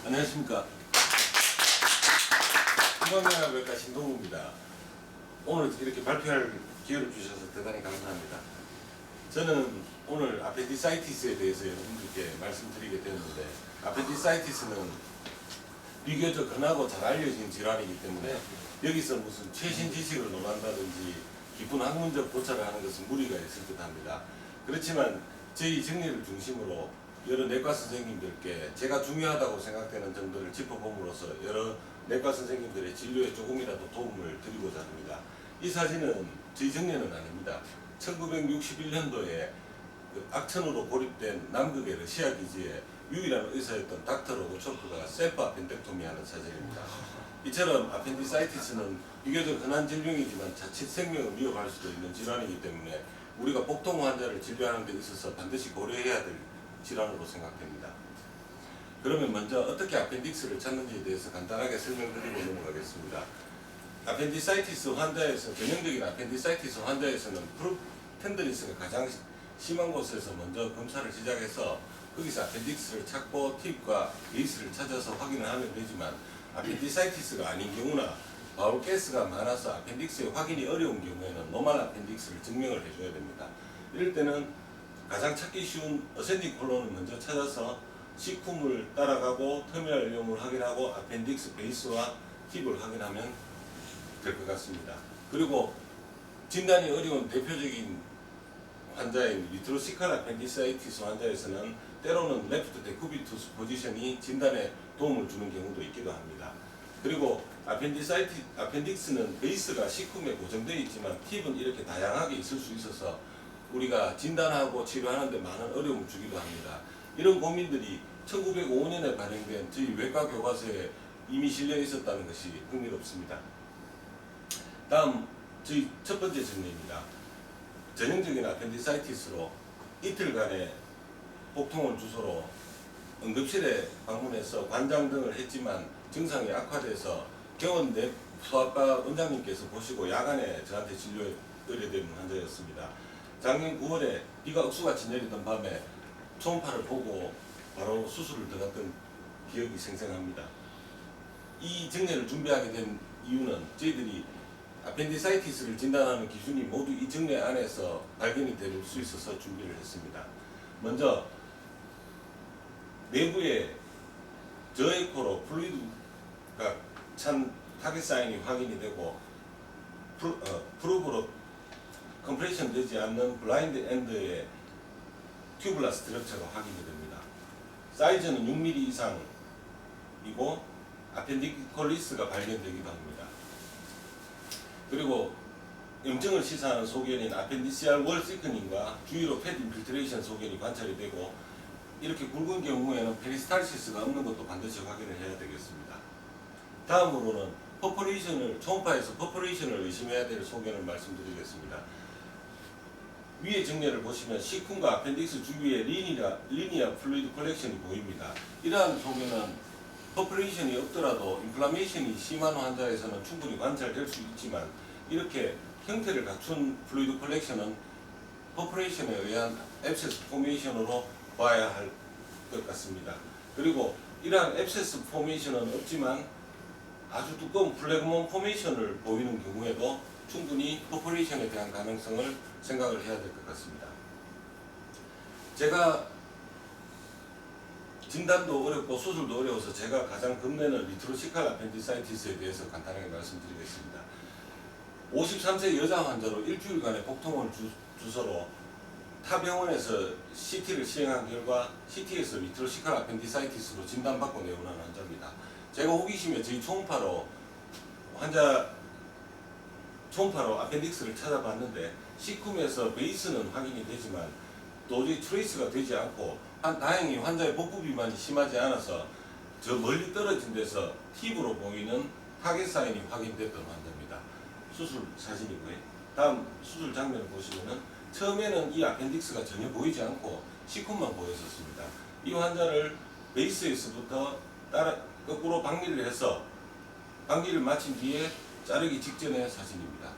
안녕하십니까. 건강영양외과 신동우입니다. 오늘 이렇게 발표할 기회를 주셔서 대단히 감사합니다. 저는 오늘 아펜디사이티스에 대해서 여러분들께 말씀드리게 되었는데, 아펜디사이티스는 비교적 흔하고 잘 알려진 질환이기 때문에 여기서 무슨 최신 지식을 논한다든지 깊은 학문적 고찰을 하는 것은 무리가 있을 듯 합니다. 그렇지만 저희 정리를 중심으로 여러 내과 선생님들께 제가 중요하다고 생각되는 점들을 짚어봄으로써 여러 내과 선생님들의 진료에 조금이라도 도움을 드리고자 합니다. 이 사진은 저희 정례는 아닙니다. 1961년도에 악천후로 고립된 남극의 러시아 기지에 유일한 의사였던 닥터 로고초프가 셀프 아펜덱토미 하는 사진입니다. 이처럼 아펜디사이티스는 비교적 흔한 질병이지만 자칫 생명을 위협할 수도 있는 질환이기 때문에 우리가 복통 환자를 진료하는 데 있어서 반드시 고려해야 될 질환으로 생각됩니다. 그러면 먼저 어떻게 아펜딕스를 찾는지에 대해서 간단하게 설명드리고 넘어가겠습니다. 아펜디사이티스 환자에서, 전형적인 아펜디사이티스 환자에서는 프루 텐더니스가 가장 심한 곳에서 먼저 검사를 시작해서 거기서 아펜딕스를 찾고 팁과 베이스를 찾아서 확인을 하면 되지만, 아펜디사이티스가 아닌 경우나 바울가스가 많아서 아펜딕스의 확인이 어려운 경우에는 노멀 아펜딕스를 증명을 해줘야 됩니다. 이럴 때는 가장 찾기 쉬운 어센딩 콜론을 먼저 찾아서 시쿰을 따라가고 터미널 이용을 확인하고 아펜딕스 베이스와 팁을 확인하면 될 것 같습니다. 그리고 진단이 어려운 대표적인 환자인 리트로시칼 아펜디사이티스 환자에서는 때로는 레프트 데쿠비투스 포지션이 진단에 도움을 주는 경우도 있기도 합니다. 그리고 아펜딕스는 베이스가 시쿰에 고정되어 있지만 팁은 이렇게 다양하게 있을 수 있어서 우리가 진단하고 치료하는 데 많은 어려움을 주기도 합니다. 이런 고민들이 1905년에 발행된 저희 외과 교과서에 이미 실려 있었다는 것이 흥미롭습니다. 다음 저희 첫 번째 정리입니다. 전형적인 아펜디사이티스로 이틀간의 복통을 주소로 응급실에 방문해서 관장 등을 했지만 증상이 악화돼서 병원 내 소아과 원장님께서 보시고 야간에 저한테 진료에 의뢰된 환자였습니다. 작년 9월에 비가 억수같이 내리던 밤에 초음파를 보고 바로 수술을 들어갔던 기억이 생생합니다. 이 정례를 준비하게 된 이유는 저희들이 아펜디사이티스를 진단하는 기준이 모두 이 정례 안에서 발견이 될 수 있어서 준비를 했습니다. 먼저 내부에 저에코로 플루이드가 찬 타겟 사인이 확인이 되고 프로브로 컴프레션 되지 않는 블라인드 엔드의 튜블라 스트럭처가 확인이 됩니다. 사이즈는 6mm 이상이고 아펜디콜리스가 발견되기도 합니다. 그리고 염증을 시사하는 소견인 아펜디시알 월 시크닝과 주위로 팻 인필트레이션 소견이 관찰이 되고, 이렇게 굵은 경우에는 페리스탈시스가 없는 것도 반드시 확인을 해야 되겠습니다. 다음으로는 퍼포레이션을, 초음파에서 퍼포레이션을 의심해야 될 소견을 말씀드리겠습니다. 위의 정례를 보시면 시쿰과 아펜딕스 주위에 리니어 플루이드 컬렉션이 보입니다. 이러한 소견은 퍼포레이션이 없더라도 인플라메이션이 심한 환자에서는 충분히 관찰될 수 있지만, 이렇게 형태를 갖춘 플루이드 컬렉션은 퍼포레이션에 의한 앱세스 포메이션으로 봐야 할 것 같습니다. 그리고 이러한 앱세스 포메이션은 없지만 아주 두꺼운 플래그몬 포메이션을 보이는 경우에도 충분히 퍼포레이션에 대한 가능성을 생각을 해야 될 것 같습니다. 제가 진단도 어렵고 수술도 어려워서 제가 가장 겁내는 리트로시칼 아펜디사이티스에 대해서 간단하게 말씀드리겠습니다. 53세 여자 환자로 일주일간의 복통을 주소로 타 병원에서 CT를 시행한 결과 CT에서 리트로시칼 아펜디사이티스로 진단받고 내원한 환자입니다. 제가 호기심에 저희 초음파로 아펜딕스를 찾아봤는데 시쿰에서 베이스는 확인이 되지만 도저히 트레이스가 되지 않고, 다행히 환자의 복부 비만이 심하지 않아서 저 멀리 떨어진 데서 팁으로 보이는 타겟 사인이 확인됐던 환자입니다. 수술 사진이고요. 다음 수술 장면을 보시면은 처음에는 이 아펜딕스가 전혀 보이지 않고 시쿰만 보였었습니다. 이 환자를 베이스에서부터 거꾸로 박리를 해서 박리를 마친 뒤에 자르기 직전의 사진입니다.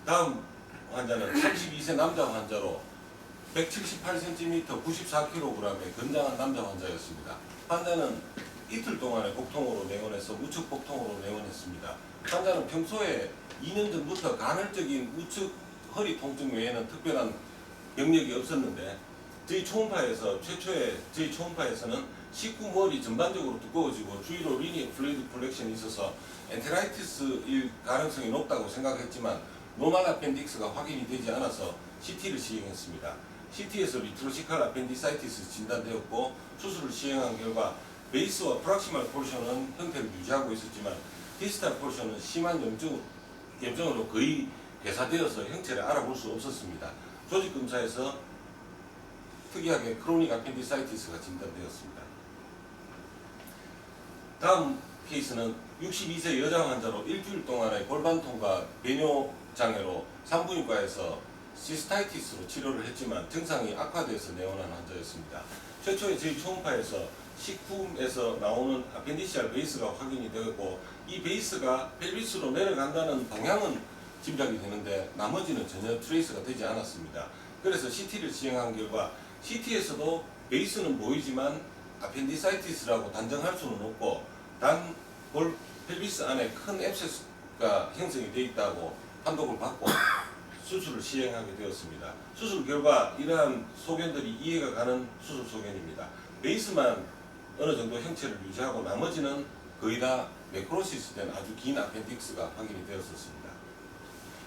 다음 환자는 32세 남자 환자로 178cm, 94kg의 건장한 남자 환자였습니다. 환자는 이틀 동안의 복통으로 내원해서 우측 복통으로 내원했습니다. 환자는 평소에 2년 전부터 간헐적인 우측 허리 통증 외에는 특별한 병력이 없었는데 저희 초음파에서는 식구머리 전반적으로 두꺼워지고 주위로 리니어 플루이드 콜렉션이 있어서 엔테라이티스일 가능성이 높다고 생각했지만 노멀 아펜딕스가 확인이 되지 않아서 CT를 시행했습니다. CT에서 리트로시칼 아펜디사이티스 진단되었고 수술을 시행한 결과 베이스와 프락시말 포션은 형태를 유지하고 있었지만 디스탈 포션은 심한 염증으로 거의 괴사되어서 형체를 알아볼 수 없었습니다. 조직검사에서 특이하게 크로닉 아펜디사이티스가 진단되었습니다. 다음 케이스는 62세 여자 환자로 일주일 동안의 골반통과 배뇨장애로 산부인과에서 시스타이티스로 치료를 했지만 증상이 악화돼서 내원한 환자였습니다. 최초에 저희 초음파에서 식품에서 나오는 아펜디시알 베이스가 확인이 되었고 이 베이스가 펠비스로 내려간다는 방향은 짐작이 되는데 나머지는 전혀 트레이스가 되지 않았습니다. 그래서 CT를 시행한 결과 CT에서도 베이스는 보이지만 아펜디사이티스라고 단정할 수는 없고 단 펠비스 안에 큰 앱세스가 형성이 되어 있다고 판독을 받고 수술을 시행하게 되었습니다. 수술 결과 이러한 소견들이 이해가 가는 수술 소견입니다. 베이스만 어느 정도 형체를 유지하고 나머지는 거의 다 네크로시스 된 아주 긴 아펜딕스가 확인이 되었습니다.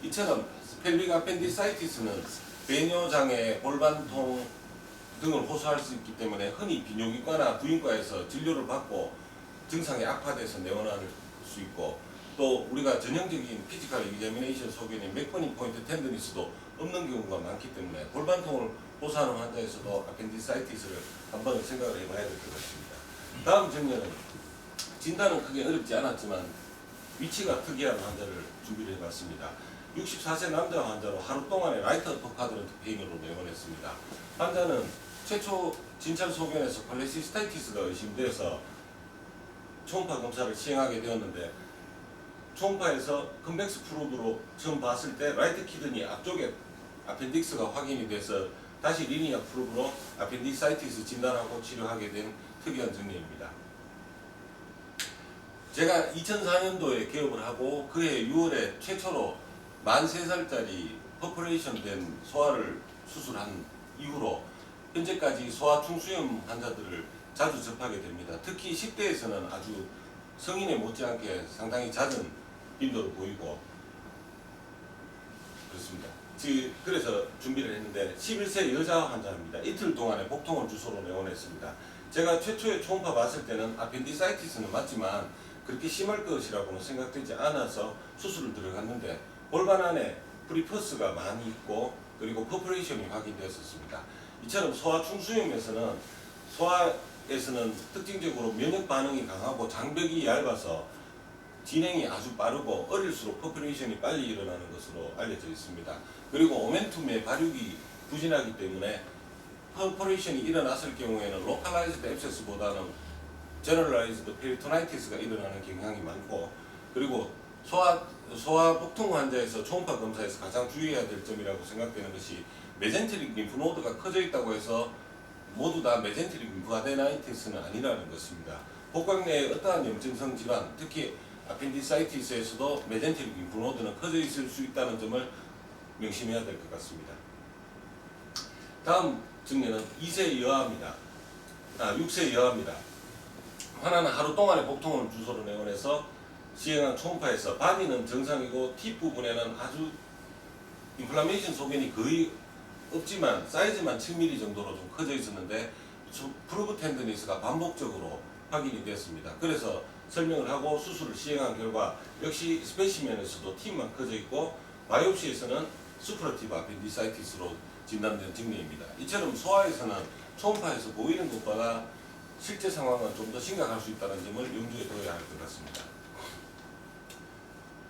이처럼 펠빅 아펜디사이티스는 배뇨장애, 골반통 등을 호소할 수 있기 때문에 흔히 비뇨기과나 부인과에서 진료를 받고 증상이 악화돼서 내원할 수 있고 또 우리가 전형적인 피지컬 이그자미네이션 소견인 맥버닝 포인트 텐더니스도 없는 경우가 많기 때문에 골반통을 호소하는 환자에서도 아펜디사이티스를 한번 생각을 해봐야 될 것 같습니다. 다음 정렬은 진단은 크게 어렵지 않았지만 위치가 특이한 환자를 준비를 해봤습니다. 64세 남자 환자로 하루 동안의 라이트 어퍼카드런트 페인으로 내원했습니다. 환자는 최초 진찰 소견에서 콜레시스타이티스가 의심돼서 초음파 검사를 시행하게 되었는데 초음파에서 컨벡스 프로브로 처음 봤을 때 라이트 키드니 앞쪽에 아펜딕스가 확인이 돼서 다시 리니어 프로브로 아펜디사이티스 진단하고 치료하게 된 특이한 증례입니다. 제가 2004년도에 개업을 하고 그해 6월에 최초로 만 3살짜리 퍼포레이션 된 소아를 수술한 이후로 현재까지 소아 충수염 환자들을 자주 접하게 됩니다. 특히 10대에서는 아주 성인에 못지않게 상당히 잦은 빈도를 보이고 그렇습니다. 그래서 준비를 했는데 11세 여자 환자입니다. 이틀 동안의 복통을 주소로 내원했습니다. 제가 최초에 초음파 봤을 때는 아펜디사이티스는 맞지만 그렇게 심할 것이라고는 생각되지 않아서 수술을 들어갔는데 골반 안에 프리퍼스가 많이 있고 그리고 퍼포레이션이 확인되었습니다. 이처럼 소아 충수염에서는 소아에서는 특징적으로 면역 반응이 강하고 장벽이 얇아서 진행이 아주 빠르고 어릴수록 퍼포레이션이 빨리 일어나는 것으로 알려져 있습니다. 그리고 오멘툼의 발육이 부진하기 때문에 퍼포레이션이 일어났을 경우에는 로컬라이즈드 앱세스보다는 제너럴라이즈드 페리토나이티스가 일어나는 경향이 많고 그리고 소아 복통 환자에서 초음파 검사에서 가장 주의해야 될 점이라고 생각되는 것이 메젠테릭 림프노드가 커져 있다고 해서 모두 다 메젠테릭 림프아데나이티스는 아니라는 것입니다. 복강 내의 어떠한 염증성 질환, 특히 아펜디사이티스에서도 메젠테릭 림프노드는 커져 있을 수 있다는 점을 명심해야 될 것 같습니다. 다음 증례는 6세 여아입니다. 하나는 하루 동안의 복통을 주소로 내원해서 시행한 초음파에서 바디는 정상이고 팁 부분에는 아주 인플라메이션 소견이 거의 없지만 사이즈만 7mm 정도로 좀 커져 있었는데 프루브 텐더니스가 반복적으로 확인이 되었습니다. 그래서 설명을 하고 수술을 시행한 결과 역시 스페시멘에서도 팁만 커져 있고 바이옵시에서는 수프라티브 아펜디사이티스로 진단된 증례입니다. 이처럼 소아에서는 초음파에서 보이는 것보다 실제 상황은 좀 더 심각할 수 있다는 점을 염두에 둬야 할 것 같습니다.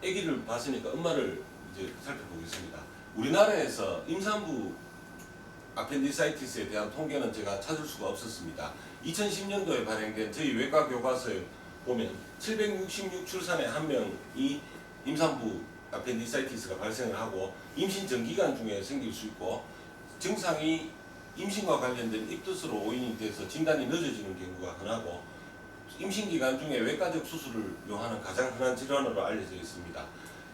아기를 봤으니까 엄마를 이제 살펴보겠습니다. 우리나라에서 임산부 아펜디사이티스에 대한 통계는 제가 찾을 수가 없었습니다. 2010년도에 발행된 저희 외과 교과서에 보면 766 출산에 1명이 임산부 아펜디사이티스가 발생을 하고 임신 전기간 중에 생길 수 있고 증상이 임신과 관련된 입덧으로 원인이 돼서 진단이 늦어지는 경우가 흔하고 임신 기간 중에 외과적 수술을 요하는 가장 흔한 질환으로 알려져 있습니다.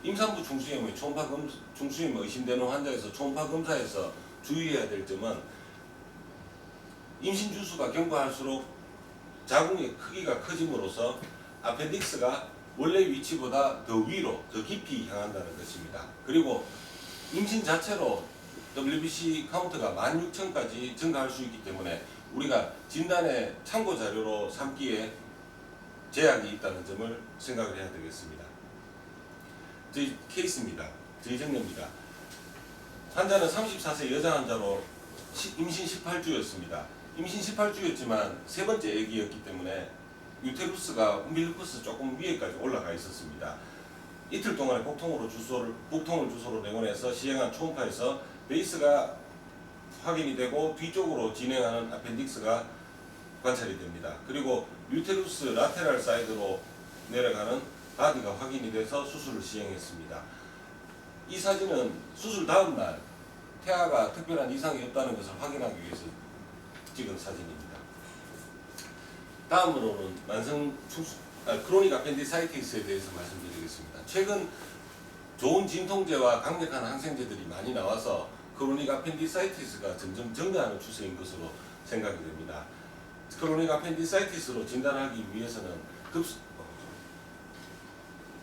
임산부 중수염의 중수염 의심되는 환자에서 초음파 검사에서 주의해야 될 점은 임신 주수가 경과할수록 자궁의 크기가 커짐으로써 아펜딕스가 원래 위치보다 더 위로, 더 깊이 향한다는 것입니다. 그리고 임신 자체로 WBC 카운트가 16,000까지 증가할 수 있기 때문에 우리가 진단의 참고 자료로 삼기에 제약이 있다는 점을 생각을 해야 되겠습니다. 저희 케이스입니다. 저희 정례입니다. 환자는 34세 여자 환자로 임신 18주였습니다. 임신 18주였지만 세 번째 아기였기 때문에 유테루스가 umbilicus 조금 위에까지 올라가 있었습니다. 이틀 동안의 복통을 주소로 내원해서 시행한 초음파에서 베이스가 확인이 되고 뒤쪽으로 진행하는 아펜딕스가 관찰이 됩니다. 그리고 유테루스 라테랄 사이드로 내려가는 바디가 확인이 돼서 수술을 시행했습니다. 이 사진은 수술 다음 날 태아가 특별한 이상이 없다는 것을 확인하기 위해서 찍은 사진입니다. 다음으로는 크로닉 아펜디사이티스에 대해서 말씀드리겠습니다. 최근 좋은 진통제와 강력한 항생제들이 많이 나와서 크로닉 아펜디사이티스가 점점 증가하는 추세인 것으로 생각이 됩니다. 크로닉 아펜디사이티스로 진단하기 위해서는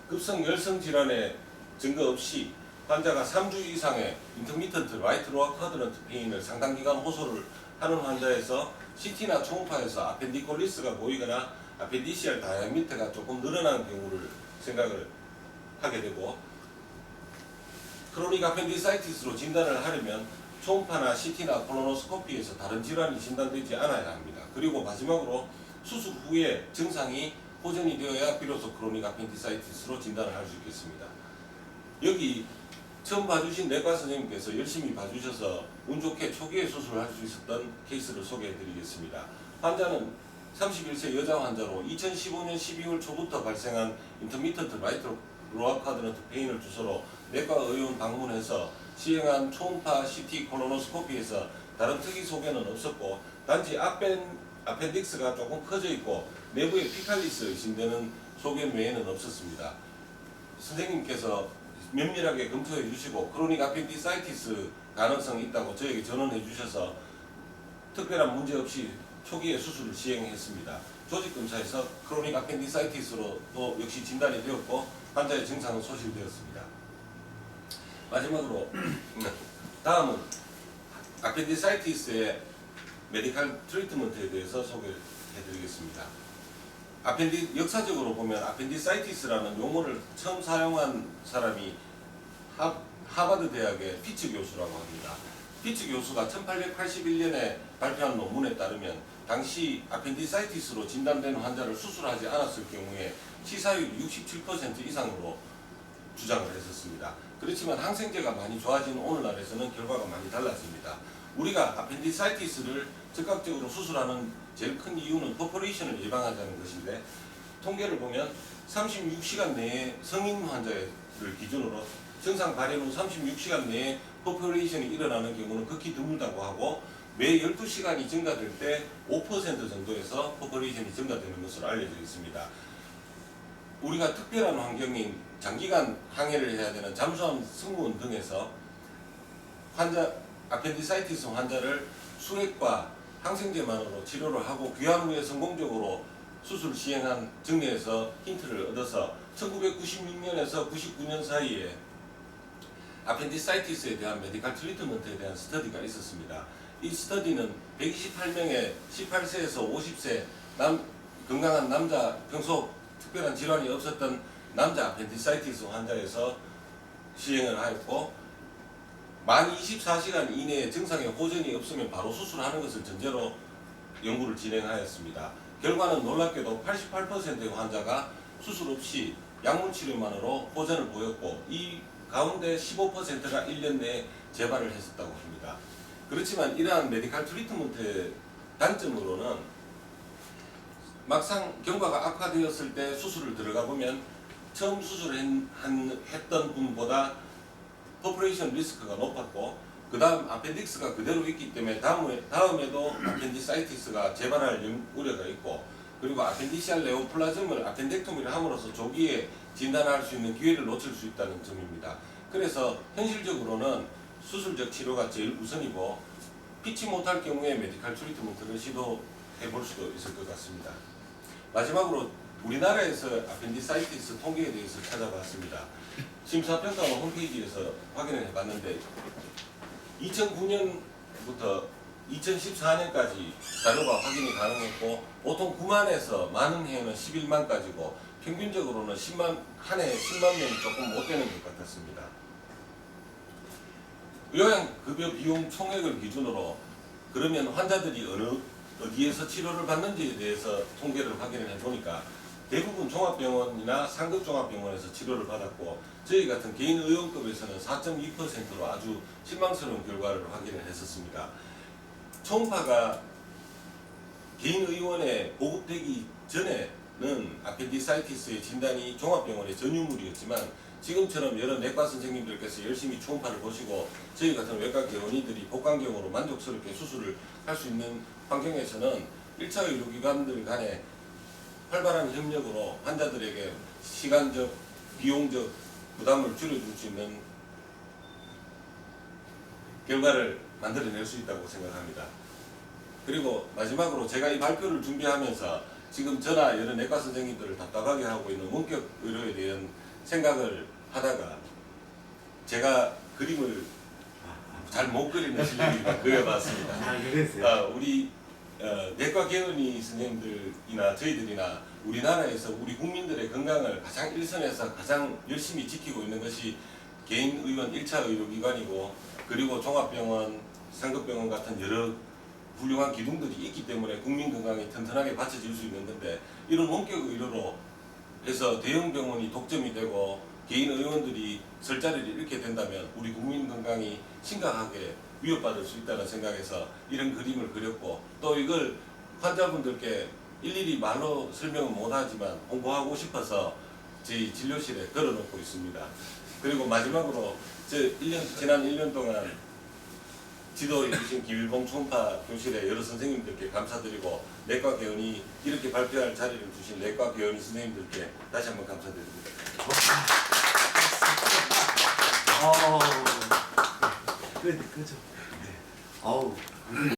급성 열성 질환의 증거 없이 환자가 3주 이상의 인터미턴트 라이트 로어 쿼드런트 페인을 상당 기간 호소를 하는 환자에서 CT나 초음파에서 아펜디콜리스가 보이거나 아펜디시알 다이아미터가 조금 늘어나는 경우를 생각을 하게 되고, 크로닉 아펜디사이티스로 진단을 하려면 초음파나 CT나 콜로노스코피에서 다른 질환이 진단되지 않아야 합니다. 그리고 마지막으로 수술 후에 증상이 호전이 되어야 비로소 크로닉 아펜디사이티스로 진단을 할 수 있겠습니다. 여기 처음 봐주신 내과 선생님께서 열심히 봐주셔서 운 좋게 초기에 수술을 할 수 있었던 케이스를 소개해 드리겠습니다. 환자는 31세 여자 환자로 2015년 12월 초부터 발생한 인터미턴트 라이트 로어 쿼드런트 페인을 주소로 내과 의원 방문해서 시행한 초음파 CT 콜로노스코피에서 다른 특이 소견은 없었고, 단지 아펜딕스가 조금 커져 있고 내부에 피칼리스 의심되는 소견 외에는 없었습니다. 선생님께서 면밀하게 검토해 주시고 크로닉 아펜디사이티스 가능성이 있다고 저에게 전원해 주셔서 특별한 문제 없이 초기에 수술을 시행했습니다. 조직검사에서 크로닉 아펜디사이티스로 또 역시 진단이 되었고 환자의 증상은 소실되었습니다. 마지막으로 다음은 아펜디사이티스의 메디컬 트리트먼트에 대해서 소개해 드리겠습니다. 역사적으로 보면 아펜디사이티스라는 용어를 처음 사용한 사람이 하버드 대학의 피츠 교수라고 합니다. 피츠 교수가 1881년에 발표한 논문에 따르면 당시 아펜디사이티스로 진단된 환자를 수술하지 않았을 경우에 치사율 67% 이상으로 주장을 했었습니다. 그렇지만 항생제가 많이 좋아진 오늘날에서는 결과가 많이 달라집니다. 우리가 아펜디사이티스를 즉각적으로 수술하는 제일 큰 이유는 퍼포레이션을 예방하자는 것인데, 통계를 보면 36시간 내에 성인 환자를 기준으로 증상 발현 후 36시간 내에 퍼포레이션이 일어나는 경우는 극히 드물다고 하고, 매 12시간이 증가될 때 5% 정도에서 퍼포레이션이 증가되는 것으로 알려져 있습니다. 우리가 특별한 환경인 장기간 항해를 해야 되는 잠수함 승무원 등에서 아펜디사이티스 환자를 수액과 항생제만으로 치료를 하고 귀환 후에 성공적으로 수술 시행한 정례에서 힌트를 얻어서 1996년에서 99년 사이에 아펜디사이티스에 대한 메디컬 트리트먼트에 대한 스터디가 있었습니다. 이 스터디는 128명의 18세에서 50세 건강한 남자, 평소 특별한 질환이 없었던 남자 아펜디사이티스 환자에서 시행을 하였고, 만 24시간 이내에 증상에 호전이 없으면 바로 수술하는 것을 전제로 연구를 진행하였습니다. 결과는 놀랍게도 88%의 환자가 수술 없이 약물 치료만으로 호전을 보였고, 이 가운데 15%가 1년 내에 재발을 했었다고 합니다. 그렇지만 이러한 메디컬 트리트먼트의 단점으로는 막상 경과가 악화되었을 때 수술을 들어가 보면 처음 수술을 했던 분보다 퍼포레이션 리스크가 높았고, 그 다음 아펜딕스가 그대로 있기 때문에 다음에도 아펜디사이티스가 재발할 우려가 있고, 그리고 아펜디시알 네오플라즘을 아펜덱토미를 함으로써 조기에 진단할 수 있는 기회를 놓칠 수 있다는 점입니다. 그래서 현실적으로는 수술적 치료가 제일 우선이고, 피치 못할 경우에 메디칼 트리트먼트를 시도해 볼 수도 있을 것 같습니다. 마지막으로 우리나라에서 아펜디사이티스 통계에 대해서 찾아봤습니다. 심사평가원 홈페이지에서 확인을 해봤는데 2009년부터 2014년까지 자료가 확인이 가능했고, 보통 9만에서 많은 해에는 11만까지고 평균적으로는 한 해에 10만 명이 조금 못 되는 것 같았습니다. 요양급여 비용 총액을 기준으로 그러면 환자들이 어디에서 치료를 받는지에 대해서 통계를 확인을 해보니까 대부분 종합병원이나 상급종합병원에서 치료를 받았고, 저희 같은 개인의원급에서는 4.2%로 아주 실망스러운 결과를 확인을 했었습니다. 초음파가 개인의원에 보급되기 전에는 아펜디사이티스의 진단이 종합병원의 전유물이었지만, 지금처럼 여러 내과 선생님들께서 열심히 초음파를 보시고 저희 같은 외과 개원이들이 복강경으로 만족스럽게 수술을 할 수 있는 환경에서는 1차 의료기관들 간에 활발한 협력으로 환자들에게 시간적, 비용적 부담을 줄여줄 수 있는 결과를 만들어낼 수 있다고 생각합니다. 그리고 마지막으로 제가 이 발표를 준비하면서 지금 저나 여러 내과 선생님들을 답답하게 하고 있는 원격 의료에 대한 생각을 하다가 제가 그림을 잘 못 그리는 실력이니까 그려봤습니다. 우리 내과 개원의 선생님들이나 저희들이나 우리나라에서 우리 국민들의 건강을 가장 일선에서 가장 열심히 지키고 있는 것이 개인의원 1차 의료기관이고, 그리고 종합병원, 상급병원 같은 여러 훌륭한 기둥들이 있기 때문에 국민 건강이 튼튼하게 받쳐질 수 있는 건데, 이런 원격 의료로 해서 대형 병원이 독점이 되고 개인 의원들이 설 자리를 잃게 된다면 우리 국민 건강이 심각하게 위협받을 수 있다는 생각에서 이런 그림을 그렸고, 또 이걸 환자분들께 일일이 말로 설명은 못하지만 홍보하고 싶어서 저희 진료실에 걸어놓고 있습니다. 그리고 마지막으로 지난 1년 동안 지도해 주신 김일봉 초음파 교실의 여러 선생님들께 감사드리고, 내과 개원이 이렇게 발표할 자리를 주신 내과 개원이 선생님들께 다시 한번 감사드립니다. 그죠. 네. 어우.